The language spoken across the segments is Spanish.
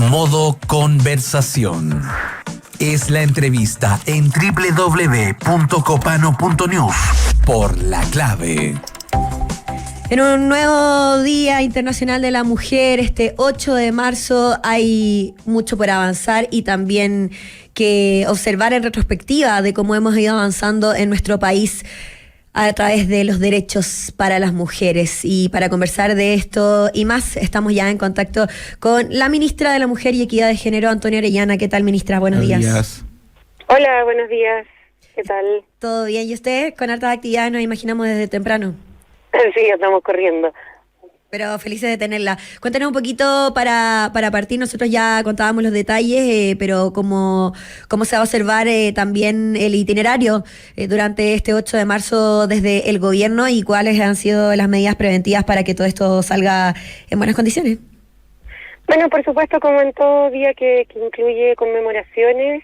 Modo conversación. Es la entrevista en www.copano.news por La Clave. En un nuevo Día Internacional de la Mujer, este 8 de marzo, hay mucho por avanzar y también que observar en retrospectiva de cómo hemos ido avanzando en nuestro país a través de los derechos para las mujeres. Y para conversar de esto y más, estamos ya en contacto con la ministra de la Mujer y Equidad de Género, Antonia Orellana. ¿Qué tal, ministra? Buenos días. Hola, buenos días. ¿Qué tal? ¿Todo bien? ¿Y usted? Con hartas actividades nos imaginamos desde temprano. Sí, estamos corriendo. Pero felices de tenerla. Cuéntanos un poquito para partir. Nosotros ya contábamos los detalles, pero cómo se va a observar también el itinerario durante este 8 de marzo desde el gobierno y cuáles han sido las medidas preventivas para que todo esto salga en buenas condiciones. Bueno, por supuesto, como en todo día que incluye conmemoraciones,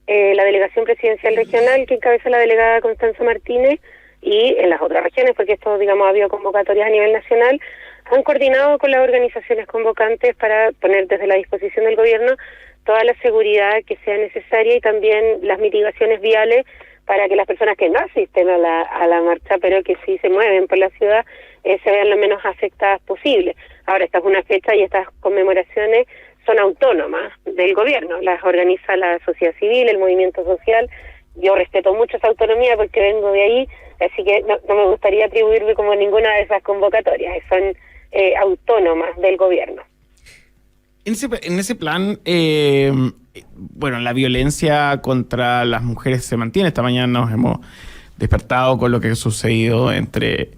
la delegación presidencial regional que encabeza la delegada Constanza Martínez y en las otras regiones, porque esto, digamos, ha habido convocatorias a nivel nacional, han coordinado con las organizaciones convocantes para poner desde la disposición del gobierno toda la seguridad que sea necesaria y también las mitigaciones viales para que las personas que no asisten a la marcha, pero que sí se mueven por la ciudad, se vean lo menos afectadas posible. Ahora, esta es una fecha y estas conmemoraciones son autónomas del gobierno, las organiza la sociedad civil, el movimiento social. Yo respeto mucho esa autonomía porque vengo de ahí, así que no me gustaría atribuirme como ninguna de esas convocatorias, son autónomas del gobierno. En ese plan, bueno, la violencia contra las mujeres se mantiene. Esta mañana nos hemos despertado con lo que ha sucedido entre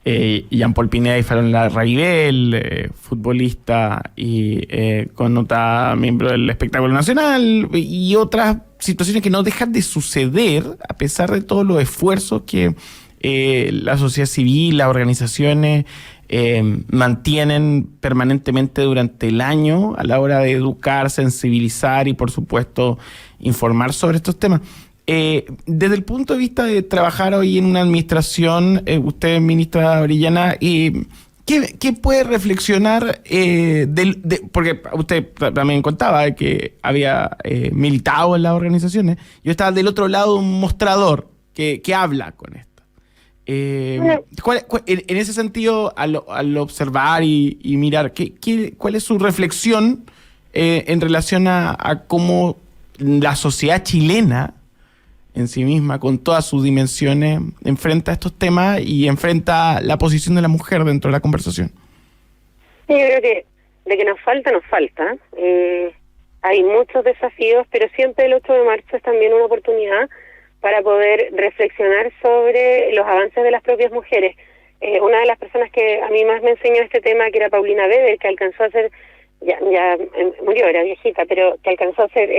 Jean-Paul Pineda y Farol Larraibel, futbolista y connota miembro del espectáculo nacional, y otras situaciones que no dejan de suceder a pesar de todos los esfuerzos que la sociedad civil, las organizaciones mantienen permanentemente durante el año a la hora de educar, sensibilizar y por supuesto informar sobre estos temas. Desde el punto de vista de trabajar hoy en una administración, usted, ministra Orellana, ¿qué puede reflexionar porque usted también contaba que había militado en las organizaciones? Yo estaba del otro lado de un mostrador que habla con esto. En ese sentido, al observar y mirar, ¿cuál es su reflexión en relación a cómo la sociedad chilena en sí misma, con todas sus dimensiones, enfrenta estos temas y enfrenta la posición de la mujer dentro de la conversación? Sí, yo creo que de que nos falta. Hay muchos desafíos, pero siempre el 8 de marzo es también una oportunidad para poder reflexionar sobre los avances de las propias mujeres. Una de las personas que a mí más me enseñó este tema, que era Paulina Weber, que alcanzó a ser, ya murió, era viejita, pero que alcanzó a ser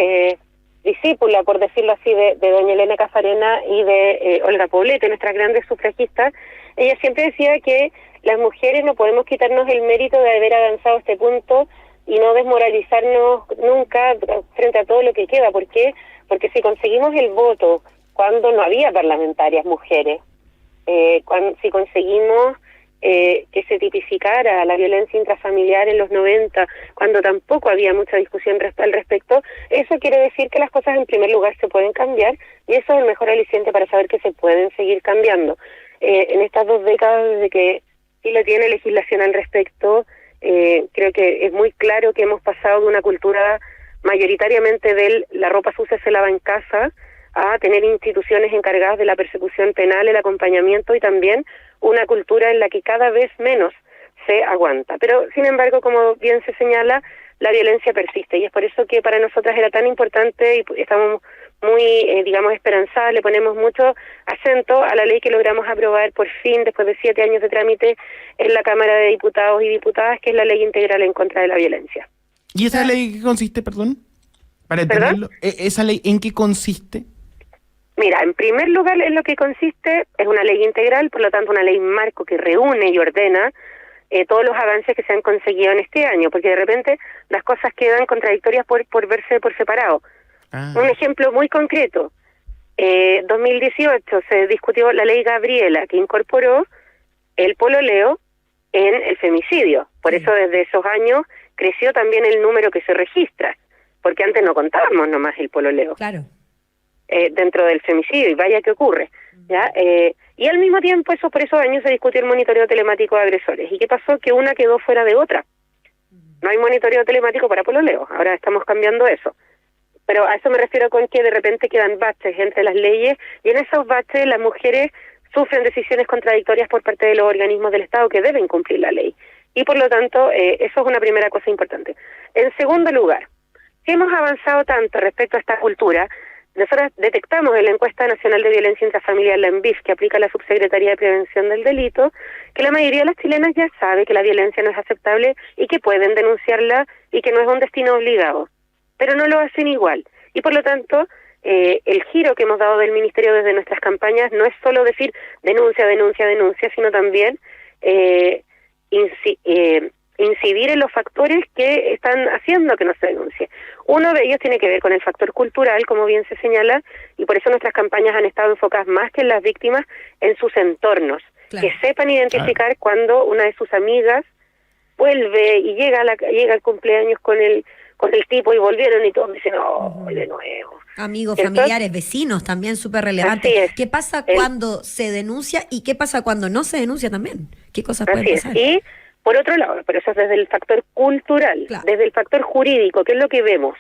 discípula, por decirlo así, de doña Elena Cafarena y de Olga Poblete, nuestras grandes sufragistas. Ella siempre decía que las mujeres no podemos quitarnos el mérito de haber avanzado a este punto y no desmoralizarnos nunca frente a todo lo que queda. ¿Por qué? Porque si conseguimos el voto cuando no había parlamentarias mujeres, si conseguimos que se tipificara la violencia intrafamiliar en los 90, cuando tampoco había mucha discusión al respecto, eso quiere decir que las cosas en primer lugar se pueden cambiar, y eso es el mejor aliciente para saber que se pueden seguir cambiando. En estas 2 décadas desde que Chile tiene legislación al respecto, creo que es muy claro que hemos pasado de una cultura mayoritariamente la ropa sucia se lava en casa, a tener instituciones encargadas de la persecución penal, el acompañamiento y también una cultura en la que cada vez menos se aguanta. Pero, sin embargo, como bien se señala, la violencia persiste y es por eso que para nosotras era tan importante y estamos muy, esperanzadas, le ponemos mucho acento a la ley que logramos aprobar por fin, después de 7 años de trámite en la Cámara de Diputados y Diputadas, que es la Ley Integral en contra de la Violencia. ¿Y esa ley en qué consiste, perdón? Para entenderlo, ¿esa ley en qué consiste? Mira, en primer lugar, en lo que consiste es una ley integral, por lo tanto una ley marco que reúne y ordena todos los avances que se han conseguido en este año, porque de repente las cosas quedan contradictorias por verse por separado. Un ejemplo muy concreto, 2018 se discutió la ley Gabriela, que incorporó el pololeo en el femicidio. Por eso desde esos años creció también el número que se registra, porque antes no contábamos nomás el pololeo. Claro. Dentro del femicidio, y vaya que ocurre, ¿ya? Y al mismo tiempo, por esos años se discutió el monitoreo telemático de agresores. ¿Y qué pasó? Que una quedó fuera de otra. No hay monitoreo telemático para pololeo, ahora estamos cambiando eso. Pero a eso me refiero con que de repente quedan baches entre las leyes, y en esos baches las mujeres sufren decisiones contradictorias por parte de los organismos del Estado que deben cumplir la ley. Y por lo tanto, eso es una primera cosa importante. En segundo lugar, si hemos avanzado tanto respecto a esta cultura, nosotros detectamos en la Encuesta Nacional de Violencia Intrafamiliar, la ENVIF, que aplica la Subsecretaría de Prevención del Delito, que la mayoría de las chilenas ya sabe que la violencia no es aceptable y que pueden denunciarla y que no es un destino obligado, pero no lo hacen igual. Y por lo tanto, el giro que hemos dado del Ministerio desde nuestras campañas no es solo decir denuncia, denuncia, denuncia, sino también incidir en los factores que están haciendo que no se denuncie. Uno de ellos tiene que ver con el factor cultural, como bien se señala, y por eso nuestras campañas han estado enfocadas más que en las víctimas, en sus entornos, claro, que sepan identificar cuando una de sus amigas vuelve y llega al cumpleaños con el tipo y volvieron y todos dicen, oh, de nuevo. Amigos, familiares, vecinos, también súper relevante. ¿Qué pasa cuando se denuncia y qué pasa cuando no se denuncia también? ¿Qué cosas pueden pasar? Y por otro lado, pero eso es desde el factor cultural, claro, desde el factor jurídico, que es lo que vemos,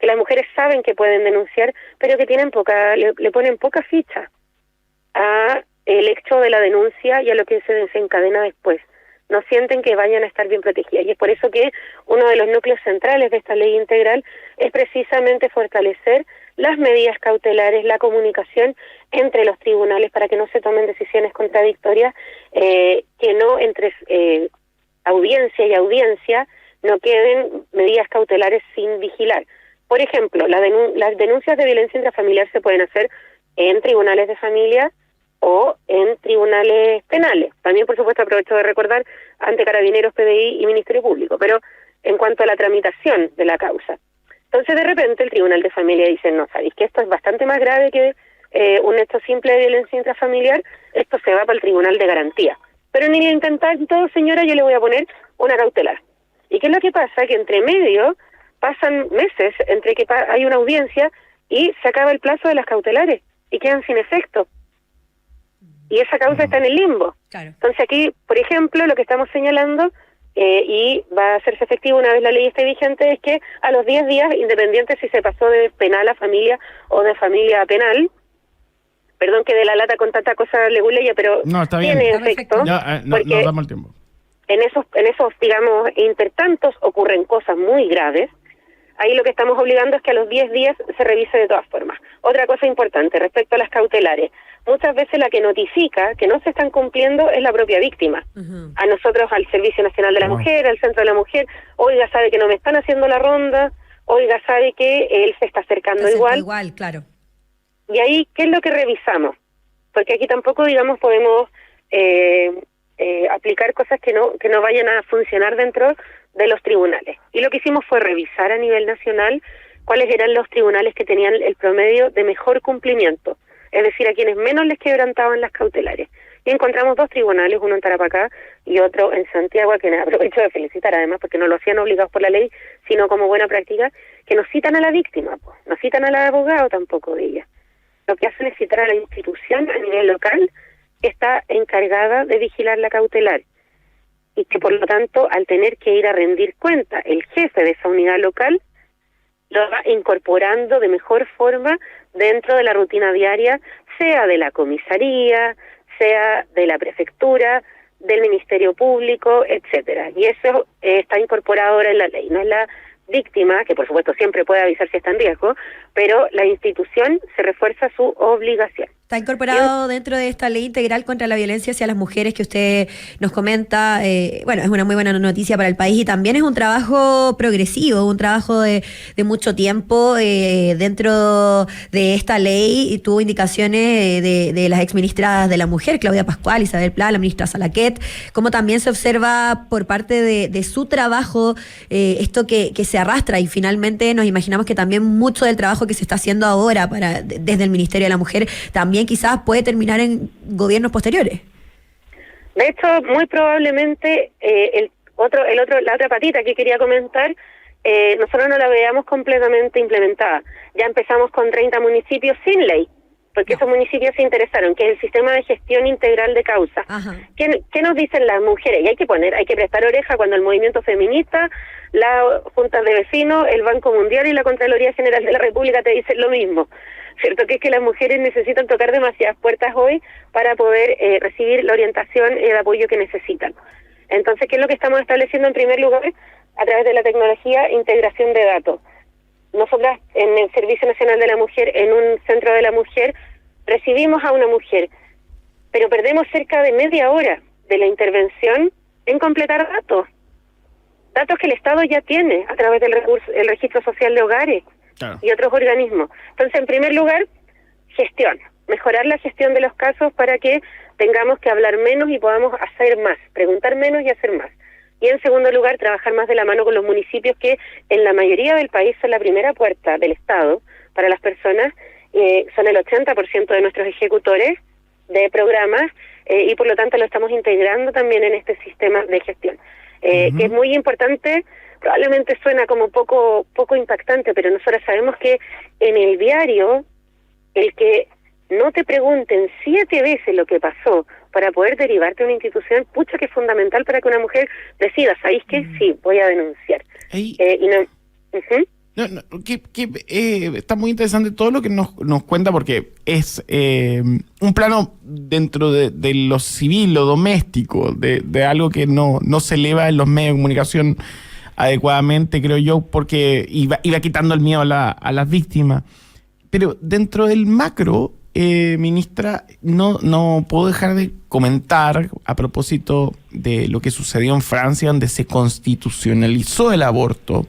que las mujeres saben que pueden denunciar, pero que tienen le ponen poca ficha a el hecho de la denuncia y a lo que se desencadena después. No sienten que vayan a estar bien protegidas. Y es por eso que uno de los núcleos centrales de esta ley integral es precisamente fortalecer las medidas cautelares, la comunicación entre los tribunales para que no se tomen decisiones contradictorias, que no entre audiencia y audiencia no queden medidas cautelares sin vigilar. Por ejemplo, las denuncias de violencia intrafamiliar se pueden hacer en tribunales de familia o en tribunales penales. También, por supuesto, aprovecho de recordar ante Carabineros, PDI y Ministerio Público, pero en cuanto a la tramitación de la causa. Entonces, de repente, el tribunal de familia dice, no, ¿sabéis que esto es bastante más grave que un hecho simple de violencia intrafamiliar? Esto se va para el tribunal de garantía. Pero ni intentar todo, señora, yo le voy a poner una cautelar. ¿Y qué es lo que pasa? Que entre medio pasan meses entre que hay una audiencia y se acaba el plazo de las cautelares y quedan sin efecto. Y esa causa está en el limbo. Claro. Entonces aquí, por ejemplo, lo que estamos señalando, y va a hacerse efectivo una vez la ley esté vigente, es que a los 10 días, independiente si se pasó de penal a familia o de familia a penal, perdón que de la lata con tanta cosa leguleya, pero no, está bien, tiene efecto, porque nos damos el tiempo. En esos, digamos, intertantos ocurren cosas muy graves. Ahí lo que estamos obligando es que a los 10 días se revise de todas formas. Otra cosa importante respecto a las cautelares. Muchas veces la que notifica que no se están cumpliendo es la propia víctima. Uh-huh. A nosotros, al Servicio Nacional de la Mujer, al Centro de la Mujer, oiga, sabe que no me están haciendo la ronda, oiga, sabe que él se está acercando igual. Igual, claro. Y ahí, ¿qué es lo que revisamos? Porque aquí tampoco, digamos, podemos aplicar cosas que no vayan a funcionar dentro de los tribunales. Y lo que hicimos fue revisar a nivel nacional cuáles eran los tribunales que tenían el promedio de mejor cumplimiento, es decir, a quienes menos les quebrantaban las cautelares. Y encontramos 2 tribunales, uno en Tarapacá y otro en Santiago, a quienes aprovecho de felicitar además, porque no lo hacían obligados por la ley, sino como buena práctica, que no citan a la víctima, no citan al abogado tampoco de ella. Lo que hacen es citar a la institución a nivel local que está encargada de vigilar la cautelar, y que por lo tanto, al tener que ir a rendir cuenta el jefe de esa unidad local, lo va incorporando de mejor forma dentro de la rutina diaria, sea de la comisaría, sea de la prefectura, del Ministerio Público, etcétera. Y eso está incorporado ahora en la ley. No es la víctima, que por supuesto siempre puede avisar si está en riesgo, pero la institución se refuerza su obligación. Está incorporado dentro de esta ley integral contra la violencia hacia las mujeres que usted nos comenta. Bueno, es una muy buena noticia para el país y también es un trabajo progresivo, un trabajo de mucho tiempo dentro de esta ley. Y tuvo indicaciones de las exministras de la mujer, Claudia Pascual, Isabel Pla, la ministra Salaquet, como también se observa por parte de su trabajo esto que se arrastra, y finalmente nos imaginamos que también mucho del trabajo que se está haciendo ahora desde el Ministerio de la Mujer también quizás puede terminar en gobiernos posteriores. De hecho, muy probablemente la otra patita que quería comentar, nosotros no la veamos completamente implementada. Ya empezamos con 30 municipios sin ley, porque esos municipios se interesaron, que es el sistema de gestión integral de causa. ¿Qué nos dicen las mujeres? Y hay que prestar oreja cuando el movimiento feminista, la Junta de Vecinos, el Banco Mundial y la Contraloría General de la República te dicen lo mismo, ¿cierto? Que es que las mujeres necesitan tocar demasiadas puertas hoy para poder recibir la orientación y el apoyo que necesitan. Entonces, ¿qué es lo que estamos estableciendo en primer lugar? A través de la tecnología, integración de datos. Nosotras, en el Servicio Nacional de la Mujer, en un centro de la mujer, recibimos a una mujer, pero perdemos cerca de media hora de la intervención en completar datos que el Estado ya tiene a través del el Registro Social de Hogares y otros organismos. Entonces, en primer lugar, gestión, mejorar la gestión de los casos para que tengamos que hablar menos y podamos hacer más, preguntar menos y hacer más. Y en segundo lugar, trabajar más de la mano con los municipios que en la mayoría del país son la primera puerta del Estado para las personas, son el 80% de nuestros ejecutores de programas y por lo tanto lo estamos integrando también en este sistema de gestión, que es muy importante. Probablemente suena como poco impactante, pero nosotros sabemos que en el diario, el que no te pregunten 7 veces lo que pasó para poder derivarte a una institución, pucha que es fundamental para que una mujer decida, ¿sabéis qué? Sí, voy a denunciar. Está muy interesante todo lo que nos cuenta, porque es un plano dentro de lo civil, lo doméstico, de algo que no se eleva en los medios de comunicación adecuadamente, creo yo, porque iba quitando el miedo a las víctimas. Pero dentro del macro, ministra, no puedo dejar de comentar a propósito de lo que sucedió en Francia, donde se constitucionalizó el aborto,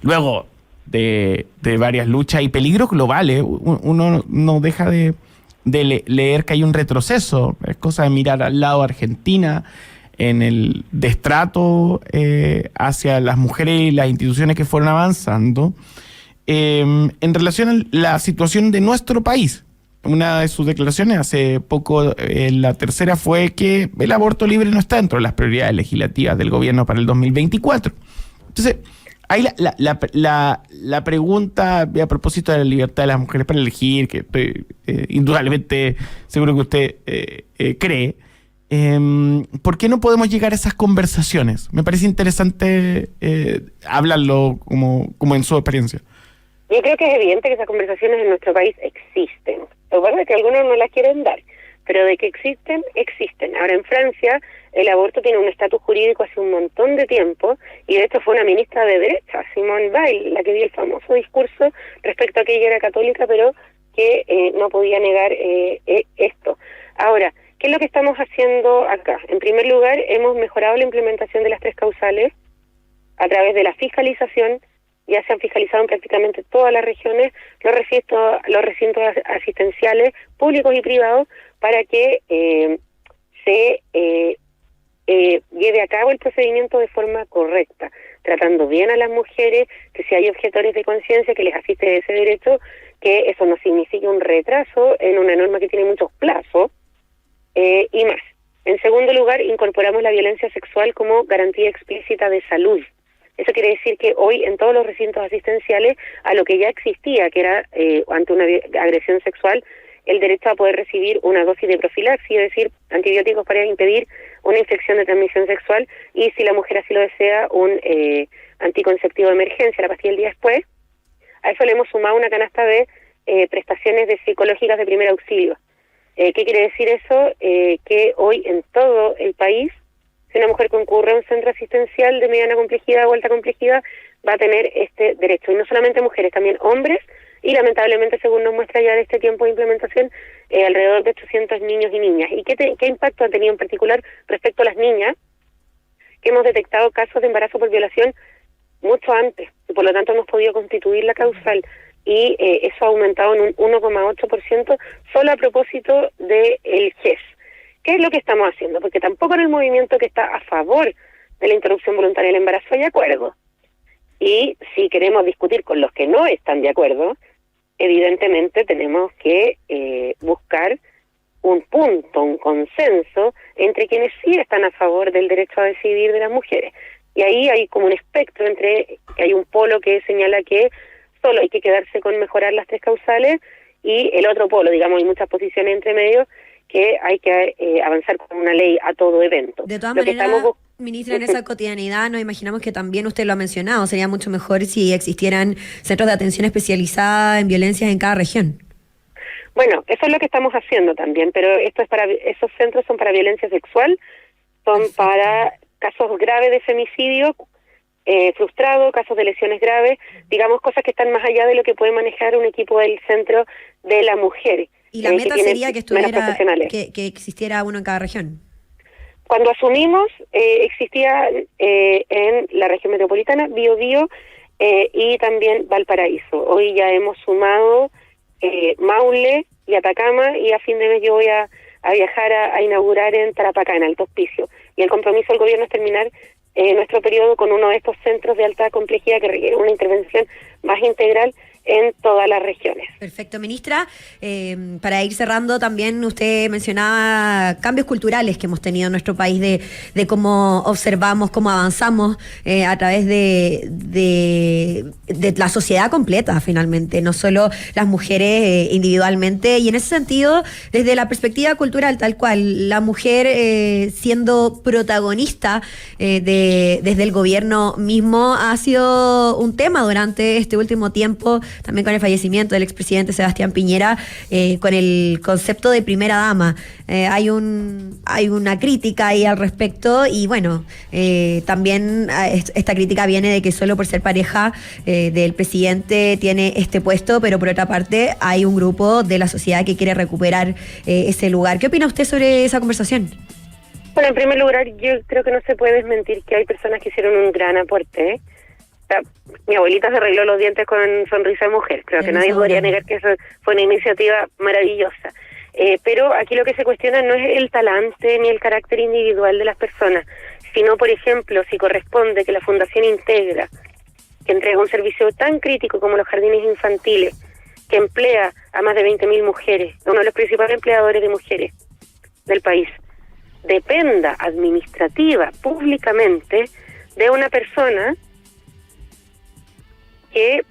luego de varias luchas y peligros globales. Uno no deja de leer que hay un retroceso. Es cosa de mirar al lado Argentina en el destrato hacia las mujeres y las instituciones que fueron avanzando. En relación a la situación de nuestro país, una de sus declaraciones hace poco, la tercera, fue que el aborto libre no está dentro de las prioridades legislativas del gobierno para el 2024. Entonces, ahí la pregunta a propósito de la libertad de las mujeres para elegir, que estoy indudablemente seguro que usted cree, ¿por qué no podemos llegar a esas conversaciones? Me parece interesante hablarlo como en su experiencia. Yo creo que es evidente que esas conversaciones en nuestro país existen. Lo que pasa es que algunos no las quieren dar, pero de que existen, existen. Ahora, en Francia, el aborto tiene un estatus jurídico hace un montón de tiempo, y de hecho fue una ministra de derecha, Simone Veil, la que dio el famoso discurso respecto a que ella era católica, pero que no podía negar esto. Ahora, ¿qué es lo que estamos haciendo acá? En primer lugar, hemos mejorado la implementación de las 3 causales a través de la fiscalización. Ya se han fiscalizado en prácticamente todas las regiones los recintos asistenciales públicos y privados para que se lleve a cabo el procedimiento de forma correcta, tratando bien a las mujeres, que si hay objetores de conciencia que les asiste ese derecho, que eso no signifique un retraso en una norma que tiene muchos plazos y más. En segundo lugar, incorporamos la violencia sexual como garantía explícita de salud. Eso quiere decir que hoy en todos los recintos asistenciales, a lo que ya existía, que era ante una agresión sexual, el derecho a poder recibir una dosis de profilaxis, es decir, antibióticos para impedir una infección de transmisión sexual, y si la mujer así lo desea, un anticonceptivo de emergencia, la pastilla el día después. A eso le hemos sumado una canasta de prestaciones psicológicas de primer auxilio. ¿Qué quiere decir eso? Que hoy en todo el país, si una mujer concurre a un centro asistencial de mediana complejidad o alta complejidad, va a tener este derecho. Y no solamente mujeres, también hombres, y lamentablemente, según nos muestra ya de este tiempo de implementación, alrededor de 800 niños y niñas. ¿Y qué impacto ha tenido en particular respecto a las niñas? Que hemos detectado casos de embarazo por violación mucho antes, y por lo tanto hemos podido constituir la causal, y eso ha aumentado en un 1,8% solo a propósito del GES. ¿Qué es lo que estamos haciendo? Porque tampoco en el movimiento que está a favor de la interrupción voluntaria del embarazo hay acuerdo. Y si queremos discutir con los que no están de acuerdo, evidentemente tenemos que buscar un punto, un consenso entre quienes sí están a favor del derecho a decidir de las mujeres. Y ahí hay como un espectro entre que hay un polo que señala que solo hay que quedarse con mejorar las 3 causales y el otro polo, digamos, hay muchas posiciones entre medio que hay que avanzar con una ley a todo evento. De todas maneras, ministra, en esa cotidianidad nos imaginamos que también usted lo ha mencionado, sería mucho mejor si existieran centros de atención especializada en violencias en cada región. Bueno, eso es lo que estamos haciendo también, pero esos centros son para violencia sexual, son para casos graves de femicidio frustrado, casos de lesiones graves, digamos cosas que están más allá de lo que puede manejar un equipo del centro de la mujer. Y la meta sería que estuviera, que existiera uno en cada región. Cuando asumimos, existía en la región metropolitana, Biobío y también Valparaíso. Hoy ya hemos sumado Maule y Atacama, y a fin de mes yo voy a viajar a inaugurar en Tarapacá, en Alto Hospicio. Y el compromiso del gobierno es terminar nuestro periodo con uno de estos centros de alta complejidad que requiere una intervención más integral en todas las regiones. Perfecto, ministra. Para ir cerrando, también usted mencionaba cambios culturales que hemos tenido en nuestro país de cómo observamos, cómo avanzamos a través de la sociedad completa, finalmente, no solo las mujeres individualmente. Y en ese sentido, desde la perspectiva cultural, tal cual, la mujer siendo protagonista desde el gobierno mismo ha sido un tema durante este último tiempo, también con el fallecimiento del expresidente Sebastián Piñera, con el concepto de primera dama. Hay una crítica ahí al respecto, y bueno, también esta crítica viene de que solo por ser pareja del presidente tiene este puesto, pero por otra parte hay un grupo de la sociedad que quiere recuperar ese lugar. ¿Qué opina usted sobre esa conversación? Bueno, en primer lugar, yo creo que no se puede desmentir que hay personas que hicieron un gran aporte. Mi abuelita se arregló los dientes con sonrisa de mujer. Creo que nadie podría negar que eso fue una iniciativa maravillosa. Pero aquí lo que se cuestiona no es el talante ni el carácter individual de las personas, sino, por ejemplo, si corresponde que la Fundación Integra, que entrega un servicio tan crítico como los jardines infantiles, que emplea a más de 20.000 mujeres, uno de los principales empleadores de mujeres del país, dependa administrativa, públicamente, de una persona que,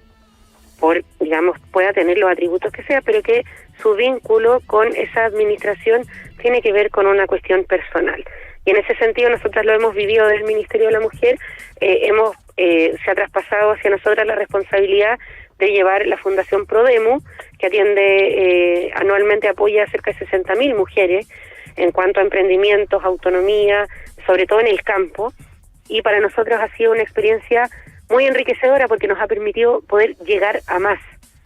pueda tener los atributos que sea, pero que su vínculo con esa administración tiene que ver con una cuestión personal. Y en ese sentido nosotros lo hemos vivido del Ministerio de la Mujer, se ha traspasado hacia nosotras la responsabilidad de llevar la Fundación Prodemu, que atiende anualmente, apoya a cerca de 60.000 mujeres en cuanto a emprendimientos, autonomía, sobre todo en el campo, y para nosotros ha sido una experiencia muy enriquecedora porque nos ha permitido poder llegar a más.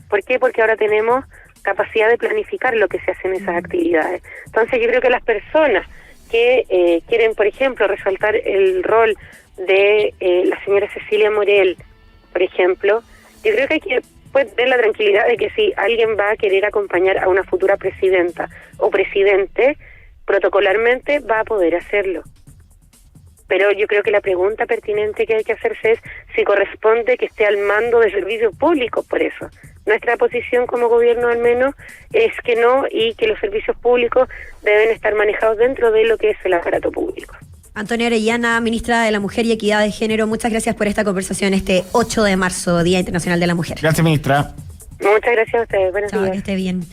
¿Por qué? Porque ahora tenemos capacidad de planificar lo que se hace en esas actividades. Entonces yo creo que las personas que quieren, por ejemplo, resaltar el rol de la señora Cecilia Morel, por ejemplo, yo creo que hay que tener la tranquilidad de que si alguien va a querer acompañar a una futura presidenta o presidente, protocolarmente va a poder hacerlo. Pero yo creo que la pregunta pertinente que hay que hacerse es si corresponde que esté al mando de servicios públicos por eso. Nuestra posición como gobierno al menos es que no, y que los servicios públicos deben estar manejados dentro de lo que es el aparato público. Antonia Orellana, ministra de la Mujer y Equidad de Género, muchas gracias por esta conversación este 8 de marzo, Día Internacional de la Mujer. Gracias, ministra. Muchas gracias a ustedes. Buenos días. Que esté bien.